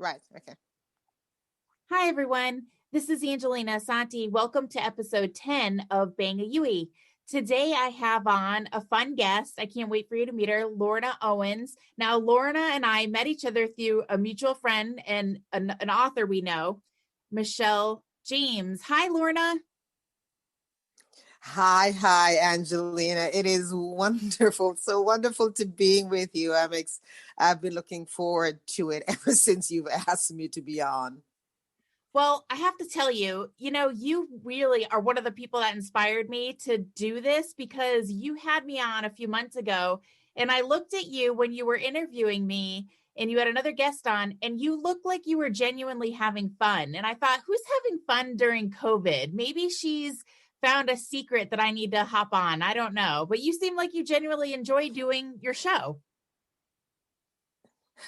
Right. Okay. Hi, everyone. This is Angelina Santi. Welcome to episode 10 of Bang a Yui. Today, I have on a fun guest. I can't wait for you to meet her, Lorna Owens. Now, Lorna and I met each other through a mutual friend and an author we know, Michelle James. Hi, Lorna. Hi, Angelina. It is wonderful, so wonderful to being with you. I've been looking forward to it ever since you've asked me to be on. Well, I have to tell you, you really are one of the people that inspired me to do this because you had me on a few months ago and I looked at you when you were interviewing me and you had another guest on and you looked like you were genuinely having fun. And I thought, who's having fun during COVID? Maybe she's found a secret that I need to hop on. I don't know, but you seem like you genuinely enjoy doing your show.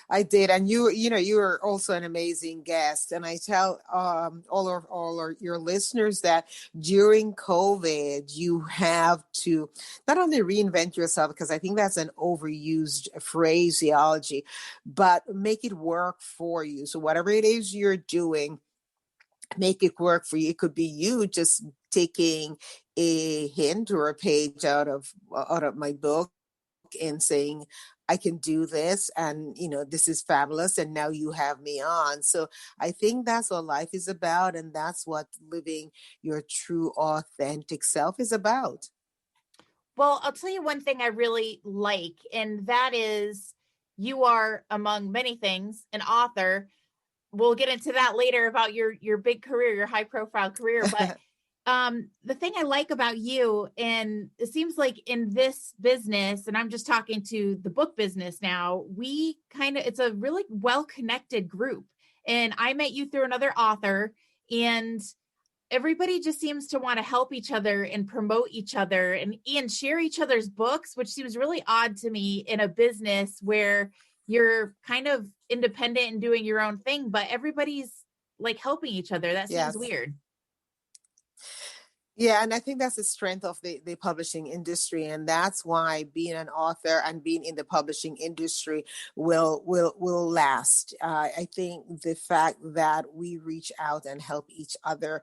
I did, and you are also an amazing guest. And I tell all your listeners that during COVID, you have to not only reinvent yourself, because I think that's an overused phraseology, but make it work for you. So whatever it is you're doing, make it work for you. It could be you just taking a hint or a page out of my book and saying, I can do this, and this is fabulous, and now you have me on. So I think that's what life is about, and that's what living your true authentic self is about. Well, I'll tell you one thing I really like, and that is you are, among many things, an author. We'll get into that later about your big career, your high profile career. But the thing I like about you, and it seems like in this business, and I'm just talking to the book business now, it's a really well connected group. And I met you through another author, and everybody just seems to want to help each other and promote each other and share each other's books, which seems really odd to me in a business where you're kind of independent and doing your own thing, but everybody's like helping each other. That seems Yes. weird. Yeah, and I think that's the strength of the publishing industry, and that's why being an author and being in the publishing industry will last. I think the fact that we reach out and help each other.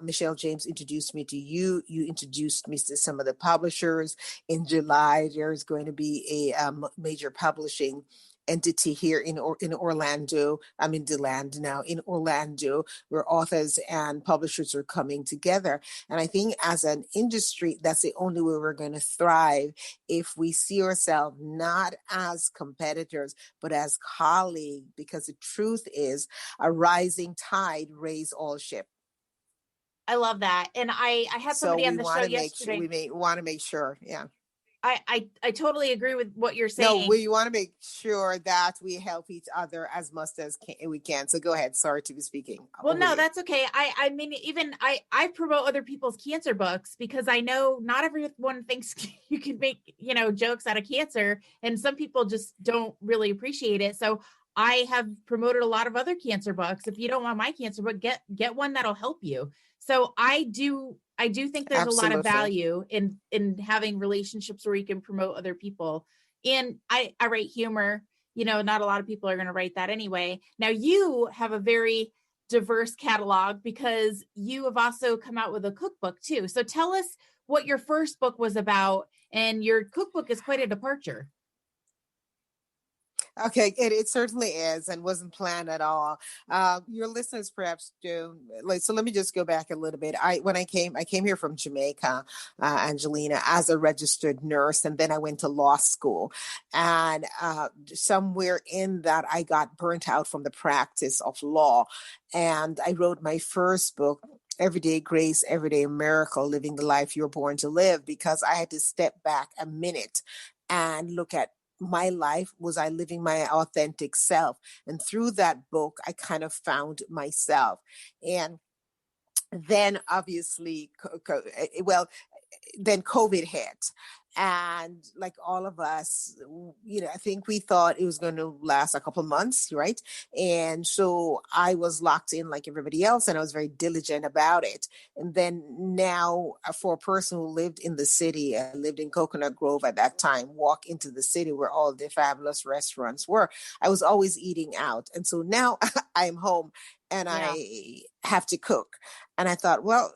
Michelle James introduced me to you. You introduced me to some of the publishers. In July, there's going to be a major publishing entity here in Orlando. I'm in DeLand now, in Orlando, where authors and publishers are coming together. And I think as an industry, that's the only way we're going to thrive, if we see ourselves not as competitors, but as colleagues, because the truth is a rising tide raises all ships. I love that. And I had So somebody on we the show want to make sure, yesterday. yeah. I totally agree with what you're No, saying. we want to make sure that we help each other as much as we can. So go ahead. Sorry to be speaking Well, over no, you. that's okay. I mean, even I promote other people's cancer books because I know not everyone thinks you can make, jokes out of cancer, and some people just don't really appreciate it. So I have promoted a lot of other cancer books. If you don't want my cancer book, get one that'll help you. So I do think there's a lot of Absolutely. value in having relationships where you can promote other people. And I write humor. Not a lot of people are going to write that anyway. Now you have a very diverse catalog because you have also come out with a cookbook too. So tell us what your first book was about, and your cookbook is quite a departure. Okay, it certainly is, and wasn't planned at all. Your listeners perhaps do like. So let me just go back a little bit. I came here from Jamaica, Angelina, as a registered nurse, and then I went to law school, and somewhere in that I got burnt out from the practice of law, and I wrote my first book. Everyday Grace, Everyday Miracle, Living the Life You're Born to Live, because I had to step back a minute and look at my life. Was I living my authentic self? And through that book, I kind of found myself. And then obviously, well, then COVID hit. And like all of us, I think we thought it was going to last a couple months, right? And so I was locked in like everybody else, and I was very diligent about it. And then now, for a person who lived in the city, I lived in Coconut Grove at that time, walk into the city where all the fabulous restaurants were, I was always eating out. And so now I'm home and Yeah. I have to cook. And I thought, well,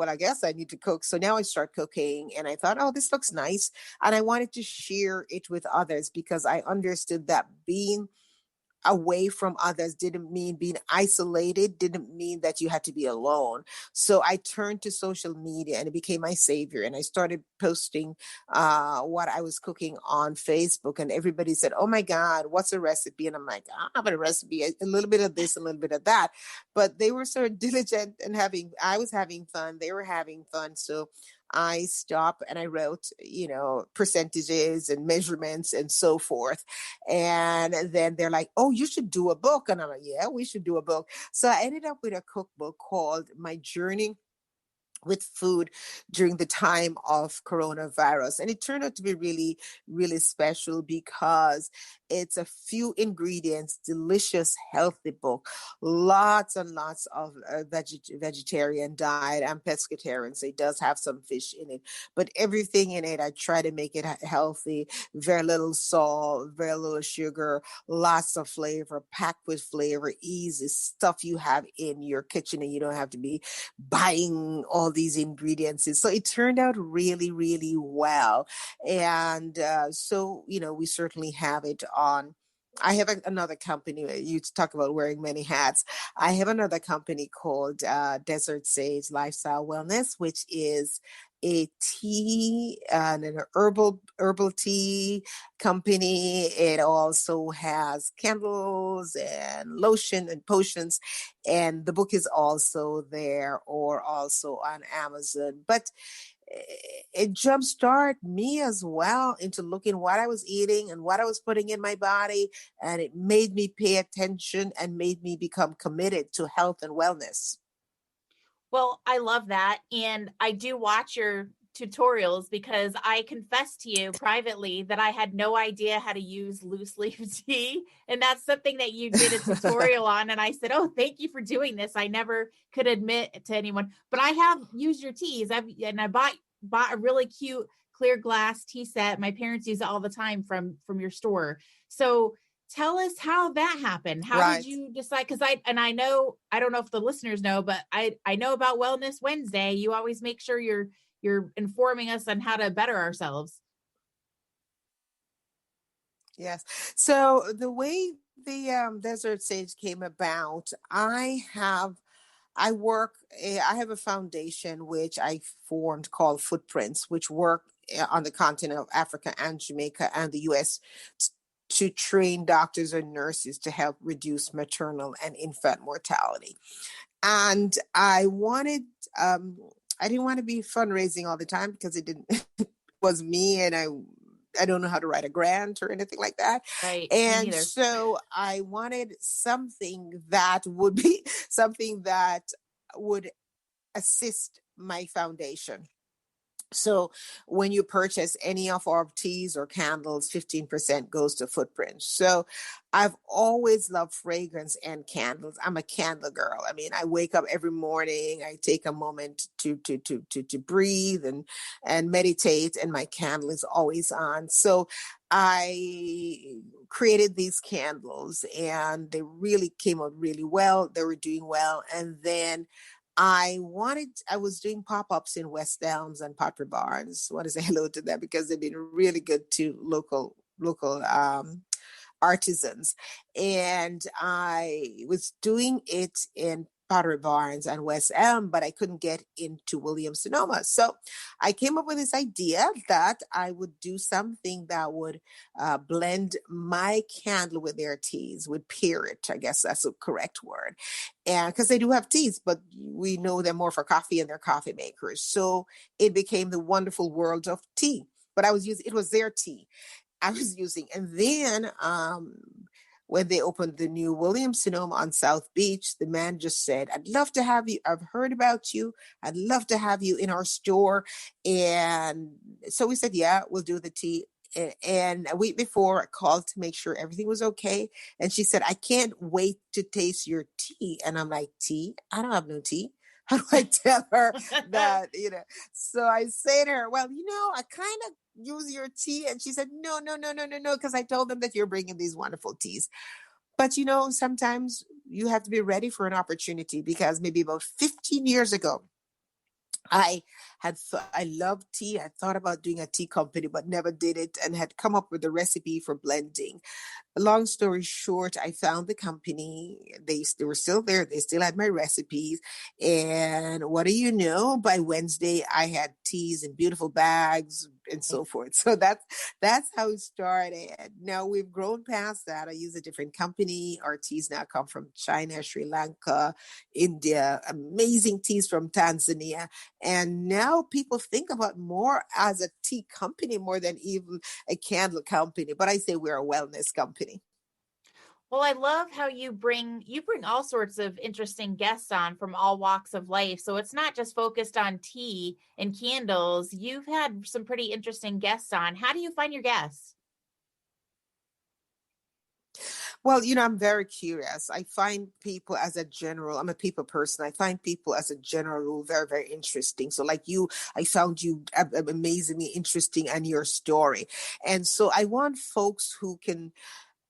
I guess I need to cook. So now I start cooking, and I thought, oh, this looks nice. And I wanted to share it with others because I understood that being away from others didn't mean being isolated, didn't mean that you had to be alone. So I turned to social media, and it became my savior. And I started posting what I was cooking on Facebook, and everybody said, oh my God, what's a recipe? And I'm like, I have a recipe, a little bit of this, a little bit of that. But they were so diligent and I was having fun, they were having fun. So I stopped and I wrote, percentages and measurements and so forth. And then they're like, oh, you should do a book. And I'm like, yeah, we should do a book. So I ended up with a cookbook called My Journey with Food During the Time of Coronavirus. And it turned out to be really, really special because it's a few ingredients, delicious, healthy book, lots and lots of vegetarian diet. I'm pescatarian, so it does have some fish in it, but everything in it, I try to make it healthy, very little salt, very little sugar, lots of flavor, packed with flavor, easy stuff you have in your kitchen, and you don't have to be buying all these ingredients. So it turned out really, really well. And so, we certainly have it on. I have another company. You talk about wearing many hats. I have another company called Desert Sage Lifestyle Wellness, which is a tea and an herbal tea company. It also has candles and lotion and potions, and the book is also there or also on Amazon. But it jumpstarted me as well into looking what I was eating and what I was putting in my body, and it made me pay attention and made me become committed to health and wellness. Well, I love that. And I do watch your tutorials because I confessed to you privately that I had no idea how to use loose leaf tea. And that's something that you did a tutorial on. And I said, oh, thank you for doing this. I never could admit to anyone, but I have used your teas. I bought a really cute clear glass tea set. My parents use it all the time from your store. So tell us how that happened. How did Right. you decide? Because I know, I don't know if the listeners know, but I know about Wellness Wednesday. You always make sure you're informing us on how to better ourselves. Yes. So the way the Desert Sage came about, I have a foundation which I formed called Footprints, which work on the continent of Africa and Jamaica and the US to train doctors and nurses to help reduce maternal and infant mortality. And I didn't want to be fundraising all the time because it didn't, it was me, and I don't know how to write a grant or anything like that. Right. Me And neither. so I wanted something that would be something that would assist my foundation. So when you purchase any of our teas or candles, 15% goes to Footprints. So I've always loved fragrance and candles. I'm a candle girl. I mean, I wake up every morning, I take a moment to breathe and meditate, and my candle is always on. So I created these candles, and they really came out really well. They were doing well. And then I was doing pop-ups in West Elms and Pottery Barns. Want to say hello to them because they've been really good to local artisans. And I was doing it in Pottery Barns and West Elm, but I couldn't get into Williams Sonoma. So I came up with this idea that I would do something that would blend my candle with their teas, would pair it. I guess that's the correct word. And because they do have teas, but we know them more for coffee and they're coffee makers. So it became the wonderful world of tea. But it was their tea I was using. And then when they opened the new Williamson home on South Beach, the man just said, "I'd love to have you. I've heard about you. I'd love to have you in our store." And so we said, "Yeah, we'll do the tea." And a week before, I called to make sure everything was okay. And she said, "I can't wait to taste your tea." And I'm like, "Tea? I don't have no tea." How do I tell her that, So I say to her, "Well, I kind of use your tea." And she said, "No, no, no, no, no, no, because I told them that you're bringing these wonderful teas." But, sometimes you have to be ready for an opportunity, because maybe about 15 years ago, I loved tea. I thought about doing a tea company, but never did it, and had come up with a recipe for blending. Long story short, I found the company. They were still there. They still had my recipes. And what do you know? By Wednesday, I had teas in beautiful bags and so forth. So that's how it started. Now we've grown past that. I use a different company. Our teas now come from China, Sri Lanka, India, amazing teas from Tanzania. And now people think about more as a tea company more than even a candle company. But I say we're a wellness company. Well, I love how you bring all sorts of interesting guests on from all walks of life. So it's not just focused on tea and candles. You've had some pretty interesting guests on. How do you find your guests? Well, I'm very curious. I find people as a general, I'm a people person. I find people as a general rule very, very interesting. So, like you, I found you amazingly interesting and your story. And so I want folks who can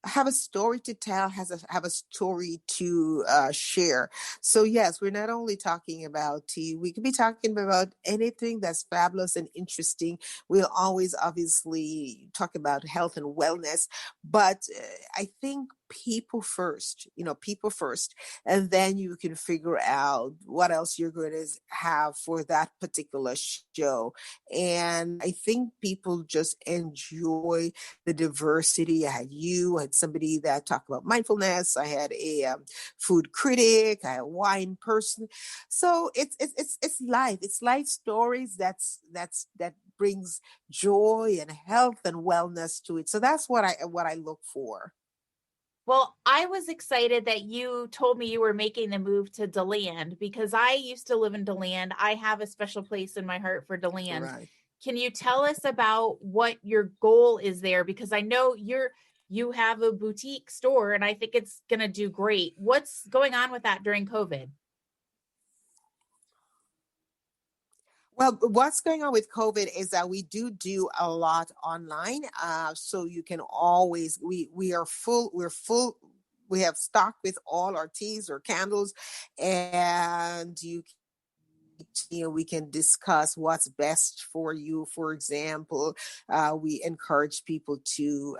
have a story to tell, have a story to share. So yes, we're not only talking about tea. We could be talking about anything that's fabulous and interesting. We'll always obviously talk about health and wellness, but I think people first. People first, and then you can figure out what else you're going to have for that particular show. And I think people just enjoy the diversity. I had somebody that talked about mindfulness. I had a food critic. I had a wine person. So it's life. It's life stories that brings joy and health and wellness to it. So that's what I look for. Well, I was excited that you told me you were making the move to DeLand because I used to live in DeLand. I have a special place in my heart for DeLand. Right. Can you tell us about what your goal is there? Because I know you have a boutique store and I think it's going to do great. What's going on with that during COVID? Well, what's going on with COVID is that we do a lot online. So you can always we are full. We're full. We have stock with all our teas or candles, and we can discuss what's best for you. For example, we encourage people to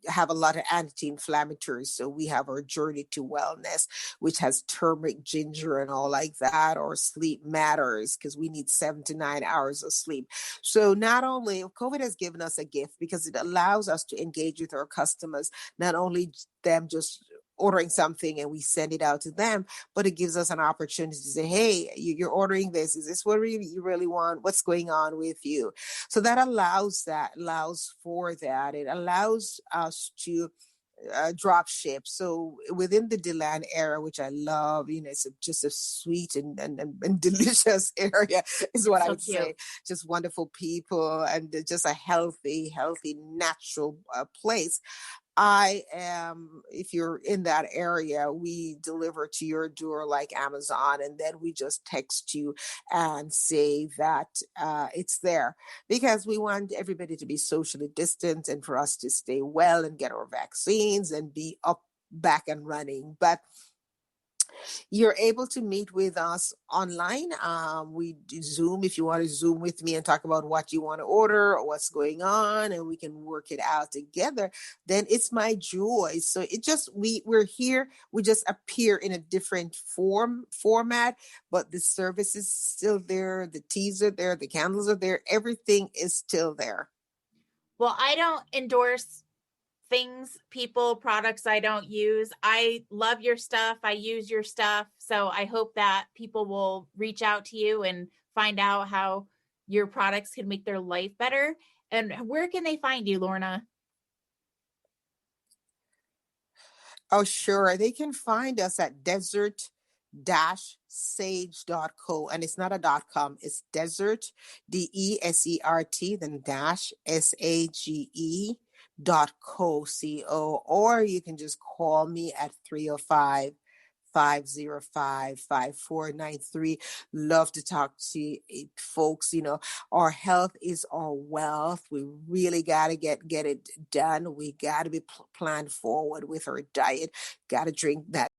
have a lot of anti-inflammatories. So we have our journey to wellness, which has turmeric, ginger, and all like that, or sleep matters because we need 7 to 9 hours of sleep. So not only COVID has given us a gift because it allows us to engage with our customers, not only them just ordering something and we send it out to them, but it gives us an opportunity to say, "Hey, you're ordering this. Is this what you really want? What's going on with you?" So that allows for that. It allows us to drop ship. So within the Deland area, which I love, it's just a sweet and delicious area, is what It's I so would cute. say. Just wonderful people and just a healthy, natural place. I am, if you're in that area, we deliver to your door like Amazon, and then we just text you and say that it's there because we want everybody to be socially distant and for us to stay well and get our vaccines and be up, back and running. But you're able to meet with us online. We do Zoom if you want to Zoom with me and talk about what you want to order or what's going on, and we can work it out together. Then it's my joy. So it just we're here. We just appear in a different format, but the service is still there. The teas are there. The candles are there. Everything is still there. Well, I don't endorse things, people, products I don't use. I love your stuff. I use your stuff. So I hope that people will reach out to you and find out how your products can make their life better. And where can they find you, Lorna? Oh, sure. They can find us at desert-sage.co. And it's not a .com, it's desert, DESERT, then dash SAGE.co. Or you can just call me at 305-505-5493. Love to talk to you, folks. Our health is our wealth. We really got to get it done. We got to be planned forward with our diet. Got to drink that